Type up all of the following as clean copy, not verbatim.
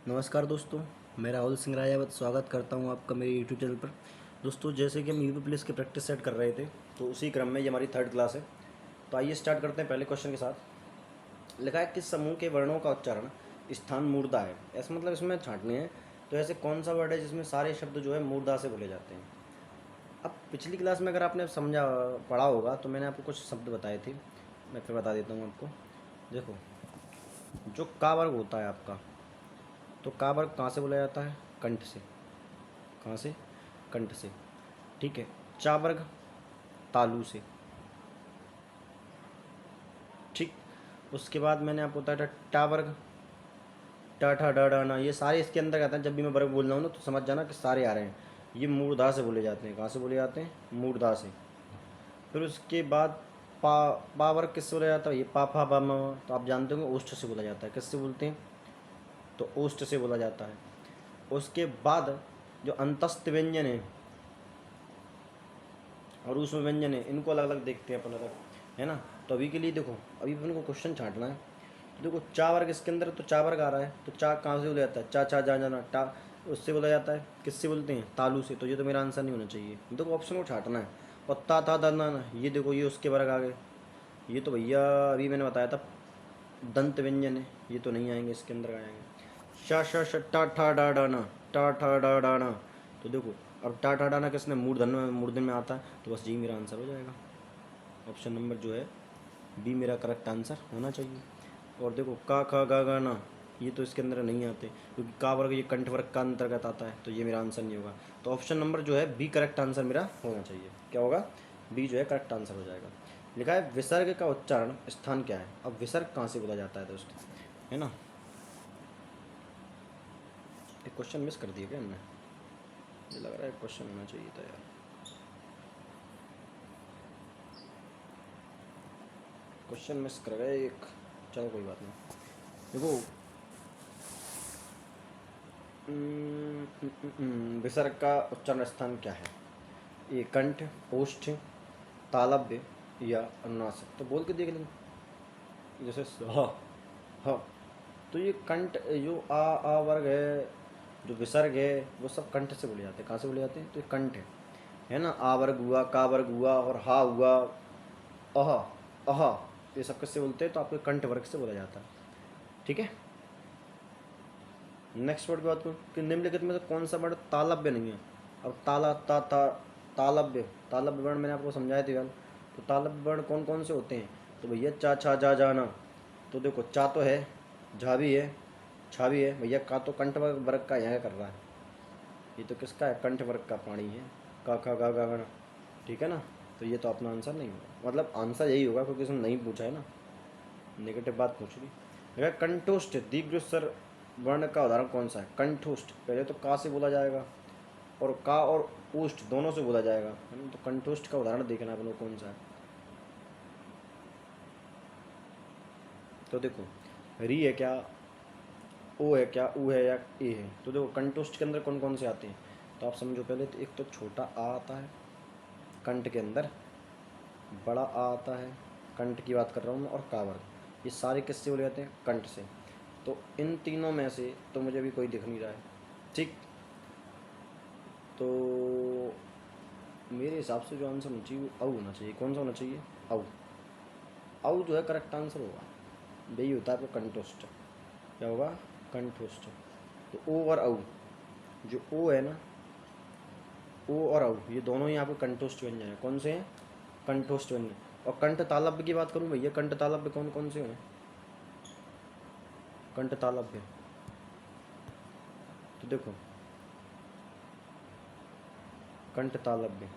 नमस्कार दोस्तों, मैं राहुल सिंह राजावत स्वागत करता हूं आपका मेरे यूट्यूब चैनल पर। दोस्तों, जैसे कि हम यूपी पुलिस की प्रैक्टिस सेट कर रहे थे, तो उसी क्रम में ये हमारी थर्ड क्लास है। तो आइए स्टार्ट करते हैं पहले क्वेश्चन के साथ। लिखा है किस समूह के वर्णों का उच्चारण स्थान मूर्धा है। ऐसा मतलब इसमें छांटने हैं। तो ऐसे कौन सा वर्ड है जिसमें सारे शब्द जो है मूर्धा से बोले जाते हैं। अब पिछली क्लास में अगर आपने समझा पढ़ा होगा तो मैंने आपको कुछ शब्द बताए थे, मैं फिर बता देता हूँ आपको। देखो, जो का वर्ग होता है आपका, तो का वर्ग कहाँ से बोला जाता है? कंठ से। कहाँ से? कंठ से। ठीक है। चा वर्ग तालु से। ठीक। उसके बाद मैंने आपको बताया था टा वर्ग, ट ठ ड ड न, ये सारे इसके अंदर आते हैं। जब भी मैं वर्ग बोल रहा हूँ ना तो समझ जाना कि सारे आ रहे हैं। ये मूर्धा से बोले जाते हैं। कहाँ से बोले जाते हैं? मूर्धा से। फिर उसके बाद पा पा वर्ग किससे बोला जाता है? ये पा फा बा म, तो आप जानते होंगे ओष्ठ से बोला जाता है। किससे बोलते हैं? तो ओष्ठ से बोला जाता है। उसके बाद जो अंतस्थ व्यंजन है और उसमें व्यंजन है, इनको अलग अलग देखते हैं अपन, अलग है ना। तो अभी के लिए देखो, अभी अपन को क्वेश्चन छांटना है। तो देखो, चा वर्ग इसके अंदर, तो चा वर्ग आ रहा है, तो चा कहाँ से बोला जाता है? चा चा जा जाना टा, उससे बोला जाता है। किससे बोलते हैं? तालु से। तो ये तो मेरा आंसर नहीं होना चाहिए। देखो, ऑप्शन को छांटना है। और ता था दा ना, ये देखो, ये उसके वर्ग आ गए। ये तो भैया अभी मैंने बताया था दंत व्यंजन है, ये तो नहीं आएंगे, इसके अंदर आएंगे। श श श टा ठा डा डाना, टा ठा डा डाना। तो देखो, अब टा ठा डाना किसने? मूर्धन में आता है। तो बस यही मेरा आंसर हो जाएगा। ऑप्शन नंबर जो है बी मेरा करेक्ट आंसर होना चाहिए। और देखो, का ख गा गा ना, ये तो इसके अंदर नहीं आते, क्योंकि का वर्ग ये कंठ वर्ग का अंतर्गत आता है। तो ये मेरा आंसर नहीं होगा। तो ऑप्शन नंबर जो है बी करेक्ट आंसर मेरा होना चाहिए। क्या होगा? बी जो है करेक्ट आंसर हो जाएगा। लिखा है विसर्ग का उच्चारण स्थान क्या है। अब विसर्ग कहाँ से बोला जाता है दोस्तों, है ना। एक क्वेश्चन मिस कर दिया क्या हमने? मुझे लग रहा है क्वेश्चन होना चाहिए था यार। क्वेश्चन मिस कर गए एक। चलो कोई बात नहीं। देखो, विसर्ग का उच्चारण स्थान क्या है? ये कंठ, ओष्ठ, तालव्य या अनुनासिक। तो बोल के देख लें। जैसे ह, ह, तो ये कंठ, जो आ वर्ग है, जो विसर्ग है, वो सब कंठ से बोले जाते हैं। कहाँ से बोले जाते हैं? तो ये कंठ है ना। आ वर्ग हुआ, का वर्ग हुआ और हा हुआ, अह, अह, ये सब किससे बोलते हैं? तो आपके कंठ वर्ग से बोला जाता है। ठीक है। नेक्स्ट वर्ड की बात करूँ कि निम्नलिखित में से कौन सा वर्ड तालव्य नहीं है। अब तालव्य, तालव्य वर्ण मैंने आपको समझाए थे यार। तो तालव्य वर्ण कौन कौन से होते हैं? तो भैया चा छा जा जाना। तो देखो, चा तो है, झा भी है, छा भी है भैया। का तो कंठ वर्ग का यहाँ कर रहा है, ये तो किसका है? कंठ वर्ग का प्राणी है। का खा गा गा गण। ठीक है ना। तो ये तो अपना आंसर नहीं होगा, मतलब आंसर यही होगा क्योंकि इसने नहीं पूछा है ना, नेगेटिव बात पूछ ली। देखा, कंठोष्ठ दीर्घ स्वर वर्ण का उदाहरण कौन सा है? कंठोष्ठ पहले तो का से बोला जाएगा, और का और ओष्ठ दोनों से बोला जाएगा, है ना। तो कंठोष्ठ का उदाहरण देखना अपन को कौन सा है। तो देखो, री है क्या, ओ है क्या, ऊ है या ए है। तो देखो, कंठोष्ठ के अंदर कौन कौन से आते हैं, तो आप समझो पहले। तो एक तो छोटा आ आता है कंठ के अंदर, बड़ा आ आता है, कंठ की बात कर रहा हूँ मैं, और का वर्ग, ये सारे किससे बोले जाते हैं? कंठ से। तो इन तीनों में से तो मुझे अभी कोई दिख नहीं रहा है। ठीक। तो मेरे हिसाब से जो आंसर होना चाहिए वो औ होना चाहिए। कौन सा होना चाहिए? औ। औ जो है करेक्ट आंसर होगा। यही होता है आपको कंठोष्ठ। क्या होगा? कंठोष्ठ। तो ओ और औ, जो ओ है ना, ओ और औ ये दोनों ही आपको कंठोष्ठ व्यंजन है। कौन से हैं? कंठोष्ठ व्यंजन। और कंठ तालव्य की बात करूँ भैया, कंठ तालव्य कौन कौन से हैं? कंठ तालव्य, तो देखो, कंठ तालव्य,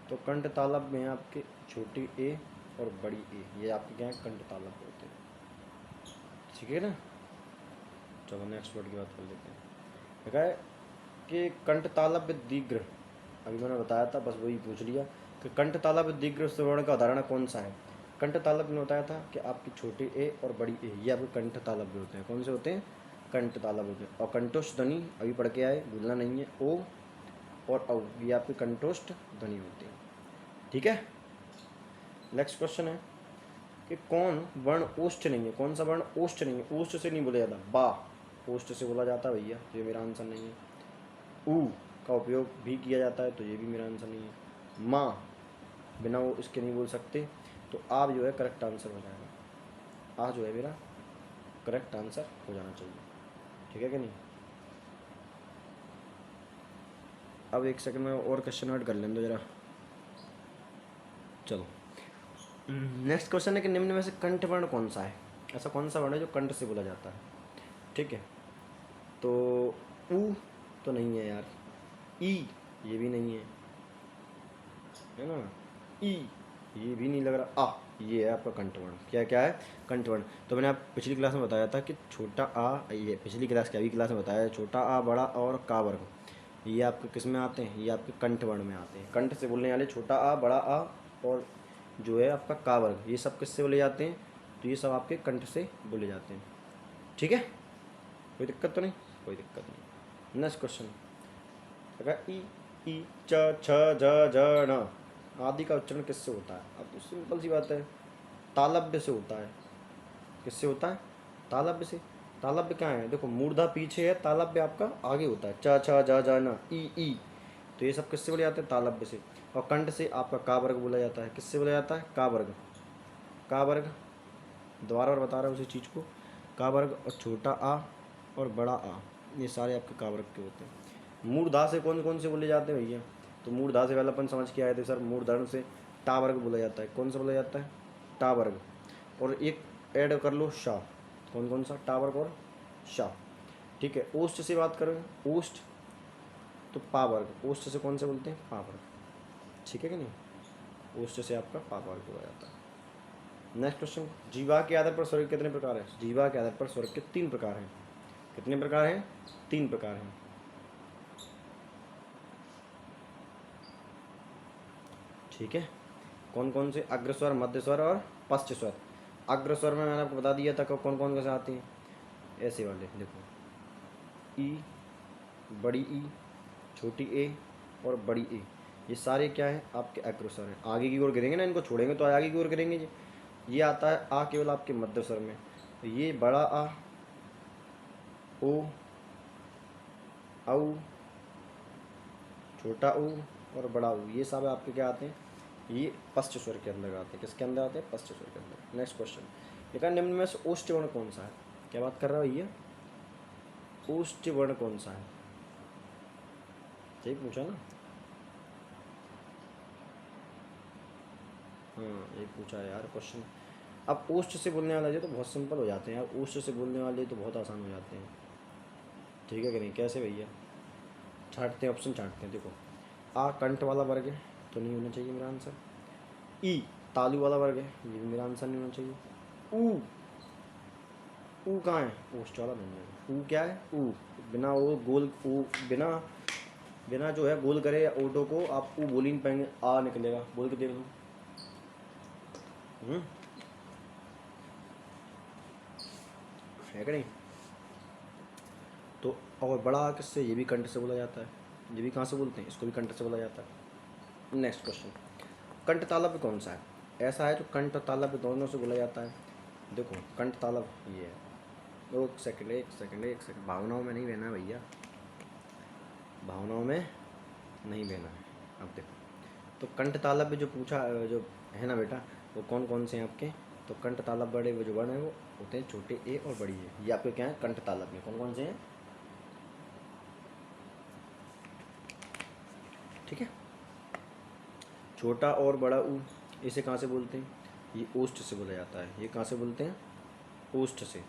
तो कंठ तालव्य में आपके छोटी ए और बड़ी ए, ये आपके क्या है? कंठ तालव्य होते हैं। ठीक है ना। चलो नेक्स्ट वर्ड की बात कर लेते हैं। देखा है कि कंठ तालव्य दीर्घ, अभी मैंने बताया था, बस वही पूछ लिया कि कंठ तालव्य दीर्घ स्वर्ण का उदाहरण कौन सा है। कंठ तालव्य में बताया था कि आपकी छोटी ए और बड़ी ए, ये आपके कंठ तालव्य होते हैं। कौन से होते हैं? कंठ तालव्य होते हैं। और कंठोष्ठ ध्वनि अभी पढ़ के आए, भूलना नहीं है, ओ और औ, ये आपके कंठोष्ठ ध्वनि होते हैं। ठीक है। नेक्स्ट क्वेश्चन है कि कौन वर्ण ओष्ठ नहीं है, कौन सा वर्ण ओष्ठ नहीं है। ओष्ठ से नहीं बोला जाता, बा ओष्ठ से बोला जाता है भैया, तो ये मेरा आंसर नहीं है। ऊ का उपयोग भी किया जाता है, तो ये भी मेरा आंसर नहीं है। माँ बिना वो इसके नहीं बोल सकते, तो आप जो है करेक्ट आंसर हो जाएगा। आ जो है मेरा करेक्ट आंसर हो जाना चाहिए, ठीक है कि नहीं। अब एक सेकंड में और क्वेश्चन ऐड कर लें दो जरा। चलो नेक्स्ट क्वेश्चन है कि निम्न में से कंठ वर्ण कौन सा है। ऐसा कौन सा वर्ण है जो कंठ से बोला जाता है, ठीक है। तो ऊ तो नहीं है यार, ई ये भी नहीं है ना, ई ये भी नहीं लग रहा, आ ये है आपका कंठवर्ण। क्या क्या है, कंठवर्ण। तो मैंने आप पिछली क्लास में बताया था कि छोटा आ, ये पिछली क्लास क्या अभी क्लास में बताया, छोटा आ बड़ा और का वर्ग, ये आपके किस में आते हैं, ये आपके कंठवर्ण में आते हैं। कंठ से बोलने वाले छोटा आ बड़ा आ और जो है आपका का वर्ग, ये सब किससे बोले जाते हैं, तो ये सब आपके कंठ से बोले जाते हैं, ठीक है। कोई दिक्कत तो नहीं, कोई दिक्कत नहीं। नेक्स्ट क्वेश्चन, अगर ई च छ ज ज न आदि का उच्चारण किससे होता है। अब तो सिंपल सी बात है, तालव्य से होता है। किससे होता है, तालव्य से। तालव्य क्या है, देखो मूर्धा पीछे है, तालव्य आपका आगे होता है, च छ ज ज न ई, तो ये सब किससे बोले जाते हैं, तालव्य से। और कंठ से आपका का वर्ग बोला जाता है। किससे बोला जाता है, का वर्ग। का वर्ग दोबारा और बता रहा हूँ उसी चीज़ को, का वर्ग और छोटा आ और बड़ा आ, ये सारे आपके का वर्ग के होते हैं। मूर्धा से कौन कौन से बोले जाते हैं भैया, तो मूर्धा से पहले अपन समझ के आए थे सर, मूर्धर्ण से टा वर्ग बोला जाता है। कौन सा बोला जाता है, टा वर्ग। और एक ऐड कर लो शा, कौन कौन सा, टा वर्ग और शा, ठीक है। ओष्ठ से बात करें, ओष्ठ तो पा वर्ग, ओष्ठ से कौन से बोलते हैं, पा वर्ग, ठीक है कि नहीं। ओष्ठ से आपका पा वर्ग बोला जाता है। नेक्स्ट क्वेश्चन, जीवा के आधार पर स्वर्ग कितने प्रकार है। जीवा के आधार पर स्वर्ग के 3 प्रकार हैं। कितने प्रकार हैं, 3 प्रकार हैं, ठीक है। कौन कौन से, अग्रस्वर, मध्य स्वर और पश्च स्वर। अग्रस्वर में मैंने आपको बता दिया था कि कौन कौन कैसे आते हैं, ऐसे वाले देखो, ई, बड़ी ई, छोटी ए और बड़ी ए, ये सारे क्या है आपके अग्रस्वर हैं। आगे की ओर गिरेंगे ना, इनको छोड़ेंगे तो आगे की ओर गिरेंगे जी। ये आता है आ केवल आपके मध्य स्वर में, तो ये बड़ा आ, ओ, औ, छोटा ऊ और बड़ा ऊ, ये सब आपके क्या आते हैं, ये पश्च स्वर के अंदर आते हैं। किसके अंदर आते हैं, पश्च स्वर के अंदर। नेक्स्ट क्वेश्चन, देखा निम्न में से ओष्ठ वर्ण कौन सा है। क्या बात कर रहा है भैया, ओष्ठ वर्ण कौन सा है, सही पूछा ना, हाँ यही पूछा है यार क्वेश्चन। अब ओष्ठ से बोलने वाले तो बहुत सिंपल हो जाते हैं यार, ओष्ठ से बोलने वाले तो बहुत आसान हो जाते हैं, ठीक है कि नहीं। कैसे भैया, छाँटते हैं, ऑप्शन छाँटते हैं। देखो, आ कंठ वाला वर्ग है, तो नहीं होना चाहिए मेरा आंसर। ई तालु वाला वर्ग है, ये भी मेरा आंसर नहीं होना चाहिए। ऊ, ऊ कहाँ है, ओष्ठ वाला नहीं है। ऊ क्या है, ऊ बिना वो गोल, ऊ बिना बिना जो है गोल करे ऑटो को आप ऊ बोल ही नहीं पाएंगे, आ निकलेगा। बोल के देख लो, है कि नहीं। तो और बड़ा किससे, ये भी कंठ से बोला जाता है। ये भी कहाँ से बोलते हैं, इसको भी कंठ से बोला जाता है। नेक्स्ट क्वेश्चन, कंठ तालव्य कौन सा है। ऐसा है जो कंठ और तालव्य दोनों से बोला जाता है। देखो कंठ तालव्य ये है, एक सेकंड एक सेकंड एक सेकंड, भावनाओं में नहीं बहना भैया, भावनाओं में नहीं बहना है। अब देखो, तो कंठ तालव्य जो पूछा जो है ना बेटा, वो कौन कौन से हैं आपके, तो कंठ तालव्य बड़े वो जो वर्ण है वो होते हैं छोटे ए और बड़ी ए, ये आपके क्या है कंठ तालव्य में कौन कौन से हैं, ठीक है। छोटा और बड़ा ऊ, इसे कहाँ से बोलते हैं, ये ओष्ठ से बोला जाता है। ये कहाँ से बोलते हैं, ओष्ठ से।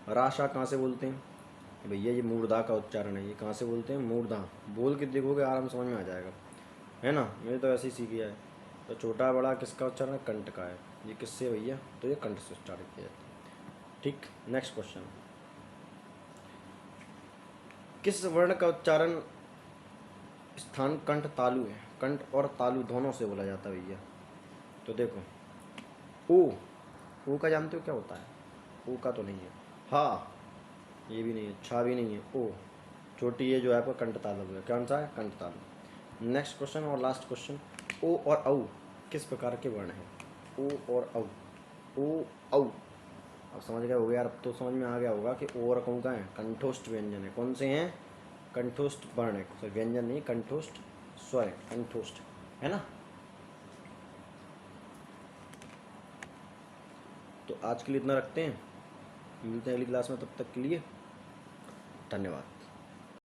राशा कहाँ से बोलते हैं, भैया ये मूर्धा का उच्चारण है, ये कहाँ से बोलते हैं, मूर्धा। बोल के देखोगे आराम समझ में आ जाएगा, है ना, मैंने तो ऐसे ही सीख लिया है। तो छोटा बड़ा किसका उच्चारण है, कंठ का है। ये किससे भैया, तो ये कंठ से उच्चारण किया जाता है, ठीक। नेक्स्ट क्वेश्चन, किस वर्ण का उच्चारण स्थान कंठ तालु है। कंठ और तालु दोनों से बोला जाता है भैया। तो देखो, ओ, ओ का जानते हो क्या होता है, ओ का तो नहीं है। हा ये भी नहीं है, छा भी नहीं है, ओ छोटी ये जो है आपका कंठ तालव्य है। कौन सा है, कंठ तालव्य। नेक्स्ट क्वेश्चन और लास्ट क्वेश्चन, ओ और औ किस प्रकार के वर्ण हैं। ओ और औ, ओ औ। अब समझ गए होगे यार, अब तो समझ में आ गया होगा कि ओ और कौन का है, कंठोष्ठ व्यंजन है। कौन से हैं? कंठोष्ठ वर्ण है, सॉरी व्यंजन नहीं, कंठोष्ठ स्वर है, कंठोष्ठ, है ना। तो आज के लिए इतना रखते हैं, मिलते हैं अगली क्लास में, तब तक के लिए धन्यवाद।